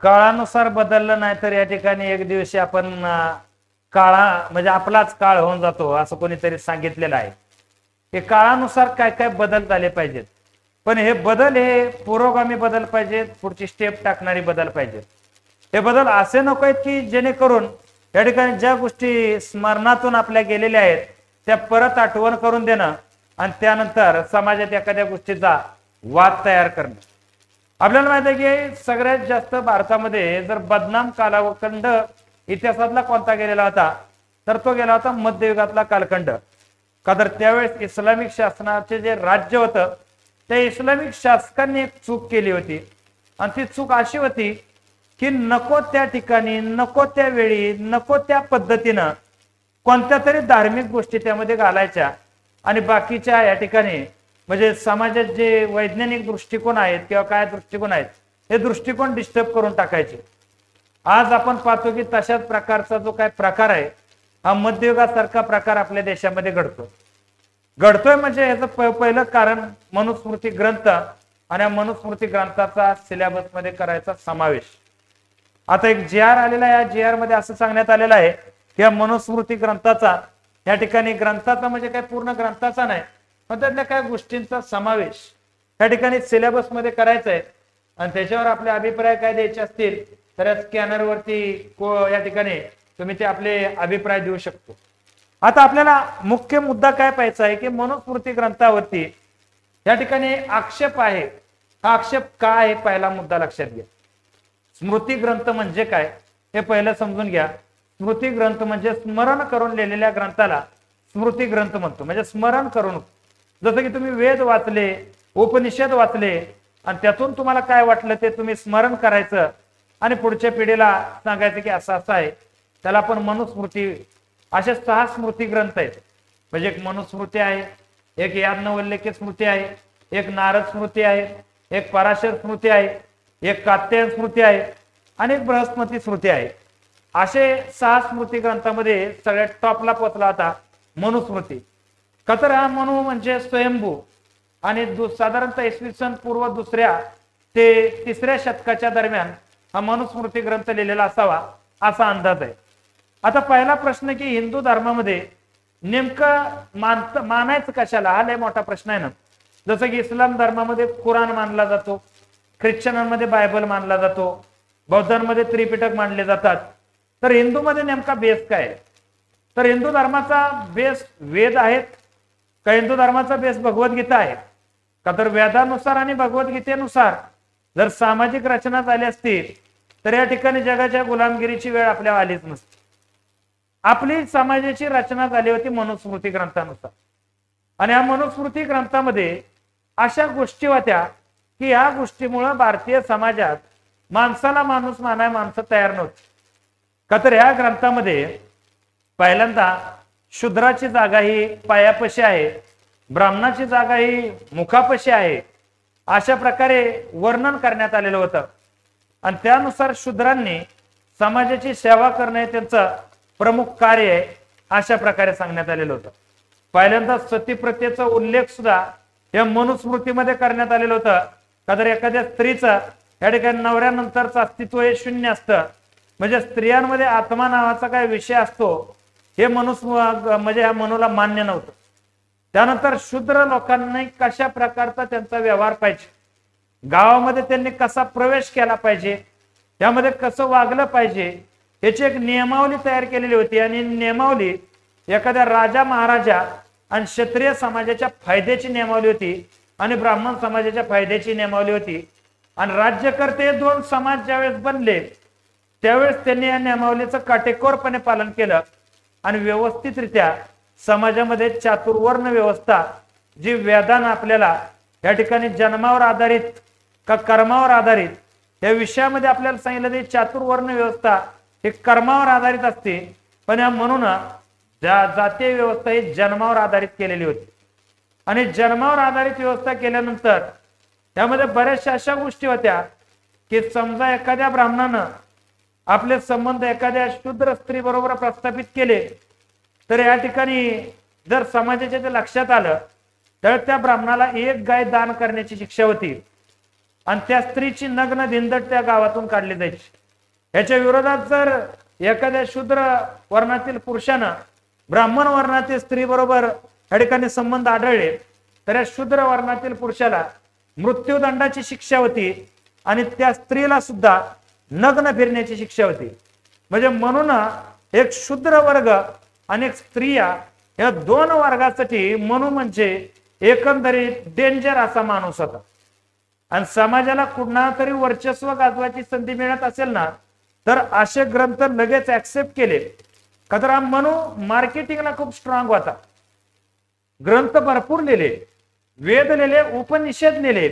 काळानुसार बदललं नाही तर या ठिकाणी एक दिवशी आपण काळा म्हणजे आपलाच काळ होऊन जातो असं कोणीतरी सांगितलेलं आहे. हे काळानुसार काय काय बदल झाले पाहिजेत, पण हे बदल हे पुरोगामी बदल पाहिजेत, पुढची स्टेप टाकणारी बदल पाहिजेत. हे बदल असे नको आहेत की जेणेकरून या ठिकाणी ज्या गोष्टी स्मरणातून आपल्या गेलेल्या आहेत त्या परत आठवण करून देणं आणि त्यानंतर समाजात एखाद्या गोष्टीचा वाद तयार करणं. आपल्याला माहिती आहे की सगळ्यात जास्त भारतामध्ये जर बदनाम कालखंड इतिहासातला कोणता गेलेला होता तर तो गेला होता मध्ययुगातला कालखंड. का तर त्यावेळेस इस्लामिक शासनाचे जे राज्य होतं त्या इस्लामिक शासकांनी एक चूक केली होती आणि ती चूक अशी होती की नको त्या ठिकाणी नको त्या वेळी नको त्या पद्धतीनं कोणत्या तरी धार्मिक गोष्टी त्यामध्ये घालायच्या आणि बाकीच्या या ठिकाणी म्हणजे समाजात जे वैज्ञानिक दृष्टिकोन आहेत किंवा काय दृष्टिकोन आहेत हे दृष्टिकोन डिस्टर्ब करून टाकायचे. आज आपण पाहतो की तशाच प्रकारचा जो काय प्रकार आहे हा मध्ययुगासारखा प्रकार आपल्या देशामध्ये घडतोय म्हणजे याचं पहिलं कारण मनुस्मृती ग्रंथ आणि या मनुस्मृती ग्रंथाचा सिलेबस मध्ये करायचा समावेश. आता एक जी आर आलेला आहे, या जी आर मध्ये असं सांगण्यात आलेलं आहे की या मनुस्मृती ग्रंथाचा या ठिकाणी ग्रंथाचा म्हणजे काय पूर्ण ग्रंथाचा नाही पण त्यातल्या काय गोष्टींचा समावेश या ठिकाणी सिलेबस मध्ये करायचा आहे आणि त्याच्यावर आपले अभिप्राय काय द्यायचे असतील तर या स्कॅनरवरती या ठिकाणी तुम्ही ते आपले अभिप्राय देऊ शकतो. आता आपल्याला मुख्य मुद्दा काय पाहायचा आहे की मनुस्मृती ग्रंथावरती या ठिकाणी आक्षेप आहे. हा आक्षेप काय आहे पहिला मुद्दा लक्षात घ्या. स्मृती ग्रंथ म्हणजे काय हे पहिलं समजून घ्या. स्मृती ग्रंथ म्हणजे स्मरण करून लिहिलेल्या ग्रंथाला स्मृती ग्रंथ म्हणतो. म्हणजे स्मरण करून, जसं की तुम्ही वेद वाचले, उपनिषद वाचले आणि त्यातून तुम्हाला काय वाटलं ते तुम्ही स्मरण करायचं आणि पुढच्या पिढीला सांगायचं की असं असं आहे, त्याला आपण मनुस्मृती. असे 6 स्मृती ग्रंथ आहेत. म्हणजे एक मनुस्मृती आहे, एक याज्ञवल्क्य स्मृती आहे, एक नारद स्मृती आहे, एक पराशर स्मृती आहे, एक कात्यायन स्मृती आहे आणि एक बृहस्पती स्मृती आहे. असे 6 स्मृती ग्रंथामध्ये सगळ्यात टॉपला पोचला होता मनुस्मृती. तर हा मनु म्हणजे स्वयंभू आणि साधारणतः इसवी सन पूर्व 2ऱ्या ते 3ऱ्या शतकाच्या दरम्यान हा मनुस्मृती ग्रंथ लिहिलेला असावा असा अंदाज आहे. आता पहिला प्रश्न की हिंदू धर्मामध्ये नेमकं मानायचं कशाला हा लय मोठा प्रश्न आहे ना. जसं की इस्लाम धर्मामध्ये कुराण मानला जातो, ख्रिश्चनांमध्ये बायबल मानला जातो, बौद्धांमध्ये त्रिपिटक मानले जातात. तर हिंदूमध्ये नेमका बेस काय? तर हिंदू धर्माचा बेस वेद आहेत का हिंदू धर्माचा बेस भगवद्गीता आहे का? तर वेदानुसार आणि भगवद्गीतेनुसार जर सामाजिक रचना झाली असती तर या ठिकाणी जगाच्या गुलामगिरीची वेळ आपल्याला आलीच नसती. आपली समाजाची रचना झाली होती मनुस्मृती ग्रंथानुसार आणि या मनुस्मृती ग्रंथामध्ये अशा गोष्टी होत्या की या गोष्टीमुळे भारतीय समाजात माणसाला माणूस मानाय माणसं तयार नव्हती. का तर या ग्रंथामध्ये पहिल्यांदा शूद्राची जागा ही पायापाशी आहे, ब्राह्मणाची जागा ही मुखापाशी आहे, अशा प्रकारे वर्णन करण्यात आलेलं होतं. आणि त्यानुसार शूद्रांनी समाजाची सेवा करणे त्यांचं प्रमुख कार्य आहे अशा प्रकारे सांगण्यात आलेलं होतं. पहिल्यांदा सतीप्रथेचा उल्लेख सुद्धा या मनुस्मृतीमध्ये करण्यात आलेलं होतं. का तर एखाद्या स्त्रीचं या ठिकाणी नवऱ्यानंतरचं अस्तित्व हे शून्य असतं. म्हणजे स्त्रियांमध्ये आत्मा नावाचा काय विषय असतो हे म्हणजे ह्या मनुला मान्य नव्हतं. त्यानंतर शूद्र लोकांनी कशा प्रकारचा त्यांचा व्यवहार पाहिजे, गावामध्ये त्यांनी कसा प्रवेश केला पाहिजे, त्यामध्ये कसं वागलं पाहिजे याची एक नियमावली तयार केलेली होती. आणि नियमावली एखाद्या राजा महाराजा आणि क्षत्रिय समाजाच्या फायद्याची नियमावली होती आणि ब्राह्मण समाजाच्या फायद्याची नियमावली होती. आणि राज्यकर्ते 2 समाज ज्यावेळेस बनले त्यावेळेस त्यांनी या नियमावलीचं काटेकोरपणे पालन केलं आणि व्यवस्थितरित्या समाजामध्ये चातुर्वर्ण व्यवस्था जी वेदानं आपल्याला या ठिकाणी जन्मावर आधारित का कर्मावर आधारित या विषयामध्ये आपल्याला सांगितलं की चातुर्वर्ण व्यवस्था ही कर्मावर आधारित असते, पण या म्हणून जातीय व्यवस्था ही जन्मावर आधारित केलेली होती. आणि जन्मावर आधारित व्यवस्था केल्यानंतर त्यामध्ये बऱ्याचशा अशा गोष्टी होत्या की समजा एखाद्या ब्राह्मणानं आपले संबंध एखाद्या शूद्र स्त्री बरोबर प्रस्थापित केले तर या ठिकाणी जर समाजाच्या ते लक्षात आलं तर त्या ब्राह्मणाला 1 गाय दान करण्याची शिक्षा होती. आणि त्या स्त्रीची नग्न धिंदट त्या गावातून काढली जायची. याच्या विरोधात जर एखाद्या शूद्र वर्णातील पुरुषानं ब्राह्मण वर्णातील स्त्री बरोबर या ठिकाणी संबंध आढळले तर या शूद्र वर्णातील पुरुषाला मृत्यूदंडाची शिक्षा होती आणि त्या स्त्रीला सुद्धा नग्न फिरण्याची शिक्षा होती. म्हणजे म्हणून एक शूद्र वर्ग आणि एक स्त्रिया या दोन वर्गासाठी मनू म्हणजे एकंदरीत डेंजर असा माणूस होता. आणि समाजाला कुणा तरी वर्चस्व गाजवायची संधी मिळत असेल ना तर असे ग्रंथ लगेच ऍक्सेप्ट केले. का तर हा मनू मार्केटिंगला खूप स्ट्रॉंग होता. ग्रंथ भरपूर लिहिले, वेद लिहिले, उपनिषद लिहिले,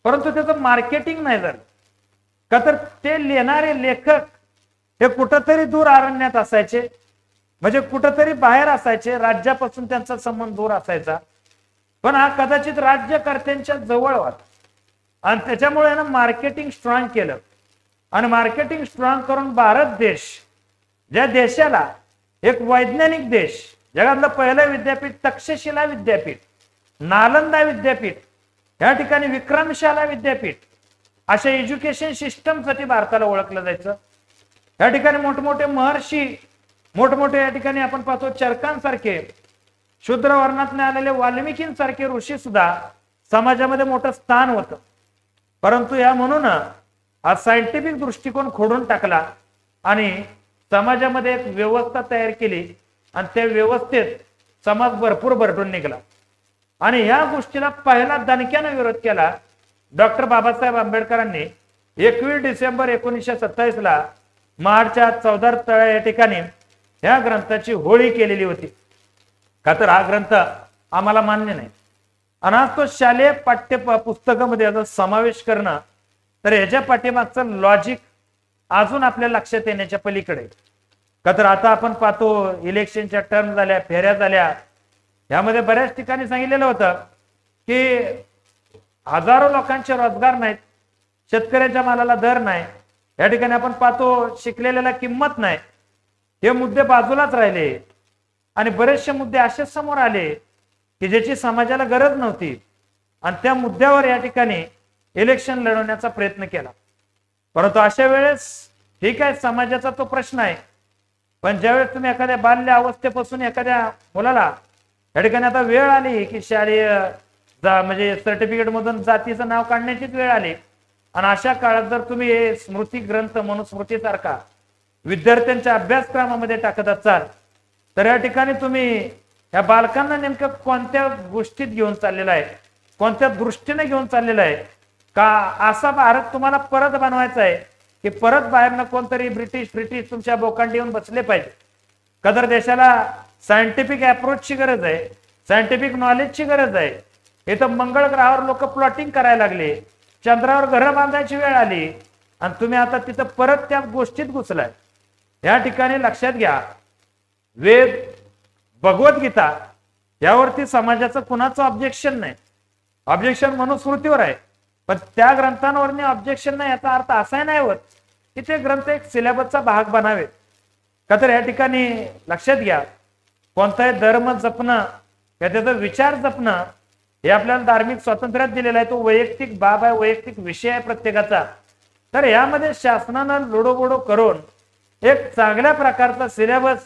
परंतु त्याचं मार्केटिंग नाही झालं. का तर ते लिहिणारे लेखक हे कुठंतरी दूर अरण्यात असायचे, म्हणजे कुठंतरी बाहेर असायचे, राज्यापासून त्यांचा संबंध दूर असायचा. पण हा कदाचित राज्यकर्त्यांच्या जवळ होता आणि त्याच्यामुळे ना मार्केटिंग स्ट्रॉंग केलं. आणि मार्केटिंग स्ट्रॉंग करून भारत देश, ज्या देशाला एक वैज्ञानिक देश, जगातलं पहिलं विद्यापीठ तक्षशिला विद्यापीठ, नालंदा विद्यापीठ, या ठिकाणी विक्रमशाला विद्यापीठ, अशा एज्युकेशन सिस्टमसाठी भारताला ओळखलं जायचं. या ठिकाणी मोठमोठे महर्षी, मोठमोठे या ठिकाणी आपण पाहतो चरकांसारखे, शूद्र वर्णातून आलेले वाल्मिकींसारखे ऋषी सुद्धा समाजामध्ये मोठं स्थान होतं. परंतु या म्हणून हा सायंटिफिक दृष्टिकोन खोडून टाकला आणि समाजामध्ये एक व्यवस्था तयार केली आणि त्या व्यवस्थेत समाज भरपूर भरटून निघाला. आणि ह्या गोष्टीला पहिला दणक्यानं विरोध केला डॉक्टर बाबासाहेब आंबेडकरांनी 21 डिसेंबर 1927 ला महाडच्या चौदार तळ्या या ठिकाणी ह्या ग्रंथाची होळी केलेली होती. का तर हा ग्रंथ आम्हाला मान्य नाही आणि आज तो शालेय पाठ्य पुस्तकामध्ये याचा समावेश करणं तर ह्याच्या पाठीमागचं लॉजिक अजून आपल्या लक्षात येण्याच्या पलीकडे. का तर आता आपण पाहतो इलेक्शनच्या टर्म झाल्या, फेऱ्या झाल्या, यामध्ये बऱ्याच ठिकाणी सांगितलेलं होतं की हजारो लोकांचे रोजगार नाहीत, शेतकऱ्याच्या मालाला दर नाही, या ठिकाणी आपण पाहतो शिकलेल्याला किंमत नाही. हे मुद्दे बाजूलाच राहिले आणि बरेचसे मुद्दे असेच समोर आले की ज्याची समाजाला गरज नव्हती आणि त्या मुद्द्यावर या ठिकाणी इलेक्शन लढवण्याचा प्रयत्न केला. परंतु अशा वेळेस ठीक आहे, समाजाचा तो प्रश्न आहे, पण ज्यावेळेस तुम्ही एखाद्या बाल्य अवस्थेपासून एखाद्या मुलाला या ठिकाणी आता वेळ आली की शालेय म्हणजे सर्टिफिकेट मधून जातीचं नाव काढण्याचीच वेळ आली आणि अशा काळात जर तुम्ही हे स्मृती ग्रंथ मनुस्मृतीसारखा विद्यार्थ्यांच्या अभ्यासक्रमामध्ये टाकत असाल तर या ठिकाणी तुम्ही या बालकांना नेमकं कोणत्या गोष्टीत घेऊन चाललेला आहे, कोणत्या दृष्टीने घेऊन चाललेला आहे. का असा भारत तुम्हाला परत बनवायचा आहे की परत बाहेरनं कोणतरी ब्रिटिश तुमच्या बोकांडी येऊन बसले पाहिजे. कदर देशाला सायंटिफिक अप्रोचची गरज आहे, सायंटिफिक नॉलेजची गरज आहे. इथं मंगळ ग्रहावर लोक प्लॉटिंग करायला लागले, चंद्रावर घरं बांधायची वेळ आली आणि तुम्ही आता तिथं परत त्या गोष्टीत घुसलाय. या ठिकाणी लक्षात घ्या, वेद, भगवद्गीता यावरती समाजाचं कुणाचं ऑब्जेक्शन नाही, ऑब्जेक्शन मनुस्मृतीवर आहे. पण त्या ग्रंथांवर ऑब्जेक्शन नाही याचा अर्थ असा नाही होत की ते ग्रंथ एक सिलेबसचा भाग बनावेत. का तर या ठिकाणी लक्षात घ्या, कोणताही धर्म जपणं किंवा त्याचा विचार जपणं हे आपल्याला धार्मिक स्वातंत्र्यात दिलेलं आहे. तो वैयक्तिक बाब आहे, वैयक्तिक विषय आहे प्रत्येकाचा. तर यामध्ये शासनानं लोडोबोडो करून एक चांगल्या प्रकारचा सिलेबस,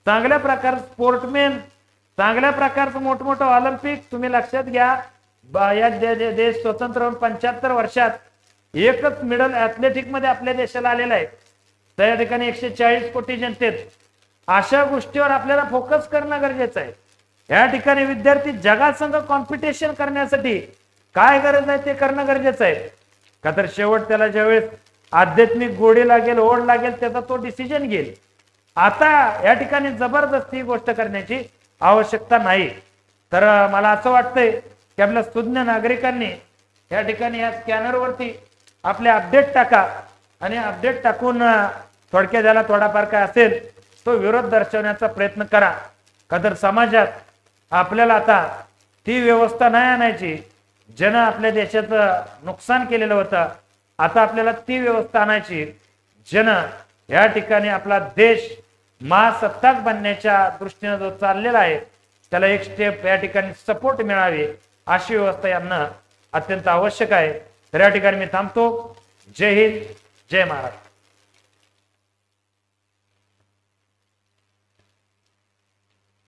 चांगल्या प्रकारचं स्पोर्टमॅन, चांगल्या प्रकारचं मोठमोठं ऑलिम्पिक, तुम्ही लक्षात घ्या या देश स्वतंत्र होऊन 75 वर्षात एकच मिडल ऍथलेटिक मध्ये आपल्या देशाला आलेला आहे. त्या ठिकाणी 140 कोटी जनतेत अशा गोष्टीवर आपल्याला फोकस करणं गरजेचं आहे. या ठिकाणी विद्यार्थी जगासंग कॉम्पिटिशन करण्यासाठी काय गरज आहे ते करणं गरजेचं आहे. का तर शेवट त्याला ज्यावेळेस आध्यात्मिक गोडी लागेल, ओढ लागेल, त्याचा तो डिसिजन घेईल. आता या ठिकाणी जबरदस्ती गोष्ट करण्याची आवश्यकता नाही. तर मला असं वाटतंय की आपल्या सुज्ञ नागरिकांनी या ठिकाणी या स्कॅनरवरती आपले अपडेट टाका आणि अपडेट टाकून थोडक्यात ज्याला थोडाफार काय असेल तो विरोध दर्शवण्याचा प्रयत्न करा. का तर समाजात आपल्याला आता ती व्यवस्था नाही आणायची ज्यानं आपल्या देशाचं नुकसान केलेलं होतं. आता आपल्याला ती व्यवस्था आणायची ज्यानं या ठिकाणी आपला देश महासत्ताक बनण्याच्या दृष्टीने जो चाललेला आहे त्याला एक स्टेप या ठिकाणी सपोर्ट मिळावे अशी व्यवस्था यांना अत्यंत आवश्यक आहे. तर या ठिकाणी मी थांबतो. जय हिंद, जय महाराष्ट्र.